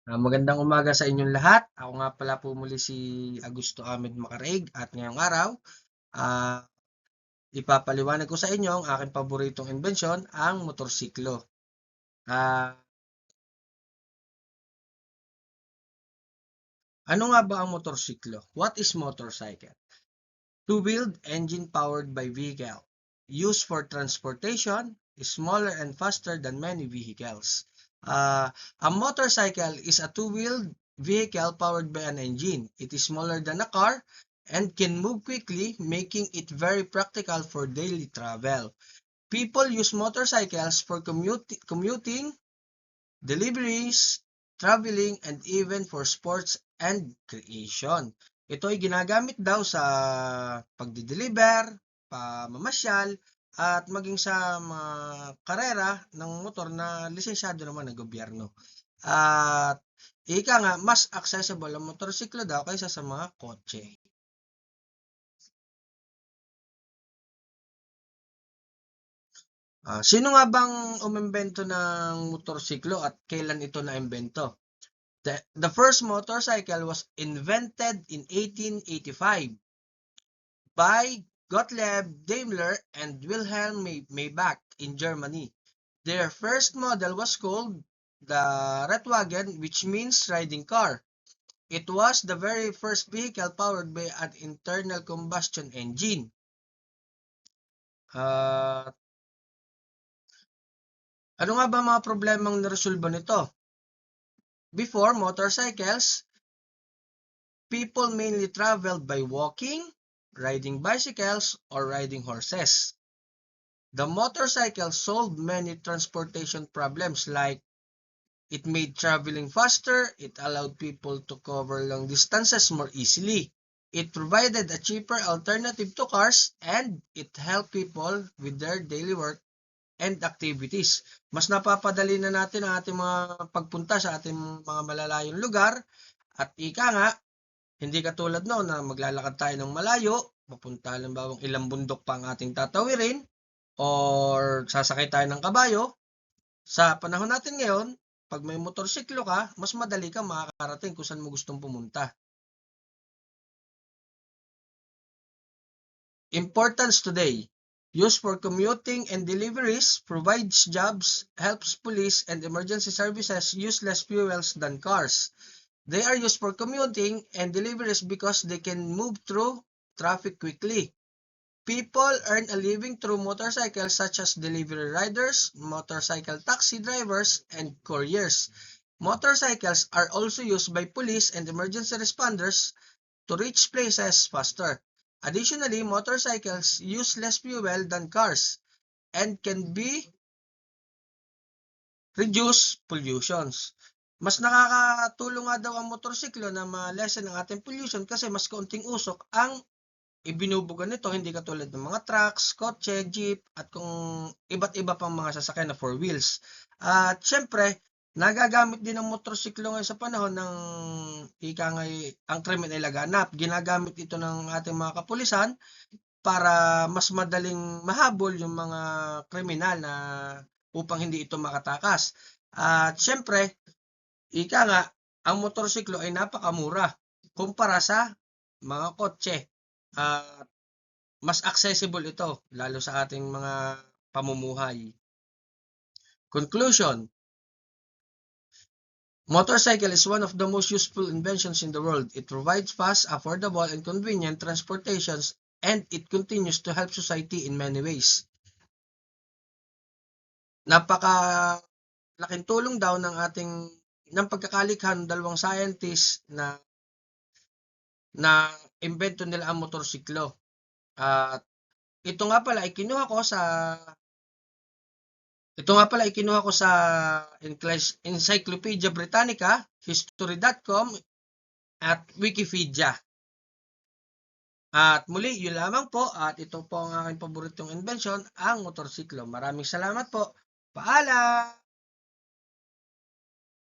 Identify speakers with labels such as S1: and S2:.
S1: Magandang umaga sa inyong lahat. Ako nga pala po muli si Augusto Ahmed Macaraig at ngayong araw, ah, ipapaliwanag ko sa inyo ang aking paboritong imbensyon, ang motorsiklo. Ah, ano nga ba ang motorsiklo? What is motorcycle? Two-wheeled engine powered by vehicle, used for transportation, is smaller and faster than many vehicles. A motorcycle is a two-wheeled vehicle powered by an engine. It is smaller than a car and can move quickly, making it very practical for daily travel. People use motorcycles for commuting, deliveries, traveling, and even for sports and recreation. Ito ay ginagamit daw sa pagdi-deliver, pamamasyal, at maging sa mga karera ng motor na lisensyado naman ng gobyerno. At ika nga, mas accessible ang motorsiklo daw kaysa sa mga kotse. Sino nga bang umimbento ng motorsiklo at kailan ito naimbento? The first motorcycle was invented in 1885 by Gottlieb Daimler and Wilhelm Maybach in Germany. Their first model was called the Reitwagen, which means riding car. It was the very first vehicle powered by an internal combustion engine. Uh, ano nga ba mga problemang naresolba nito? Before motorcycles, people mainly traveled by walking, riding bicycles, or riding horses. The motorcycle solved many transportation problems like it made traveling faster, it allowed people to cover long distances more easily, it provided a cheaper alternative to cars, and it helped people with their daily work and activities. Mas napapadali na natin ang ating mga pagpunta sa ating mga malalayong lugar at ika nga, hindi katulad noon na maglalakad tayo ng malayo, papunta halimbawa ilang bundok pa ang ating tatawirin or sasakay tayo ng kabayo. Sa panahon natin ngayon, pag may motorsiklo ka, mas madali kang makakarating kung saan mo gustong pumunta. Importance today. Used for commuting and deliveries, provides jobs, helps police and emergency services use less fuels than cars. They are used for commuting and deliveries because they can move through traffic quickly. People earn a living through motorcycles such as delivery riders, motorcycle taxi drivers, and couriers. Motorcycles are also used by police and emergency responders to reach places faster. Additionally, motorcycles use less fuel than cars and can be reduce pollutions. Mas nakakatulong nga daw ang motorsiklo na ma-lessen ang ating pollution kasi mas kaunting usok ang ibinubuga nito, hindi katulad ng mga trucks, kotse, jeep, at kung iba't iba pang mga sasakyan na four wheels. At syempre, nagagamit din ang motorsiklo ngayon sa panahon ng ika nga ang krimen ay laganap. Ginagamit ito ng ating mga kapulisan para mas madaling mahabol yung mga kriminal na upang hindi ito makatakas. At syempre, ika nga, ang motorsiklo ay napakamura kumpara sa mga kotse. At mas accessible ito lalo sa ating mga pamumuhay. Conclusion. Motorcycle is one of the most useful inventions in the world. It provides fast, affordable, and convenient transportations, and it continues to help society in many ways. Napaka-laking tulong daw ng pagkakalikha ng dalawang scientist na imbento nila ang motorsiklo. At ito nga pala ay kinuha ko sa Encyclopedia Britannica, History.com, at Wikipedia. At muli, yun lamang po at ito po ang aking paboritong invention, ang motorsiklo. Maraming salamat po. Paalam!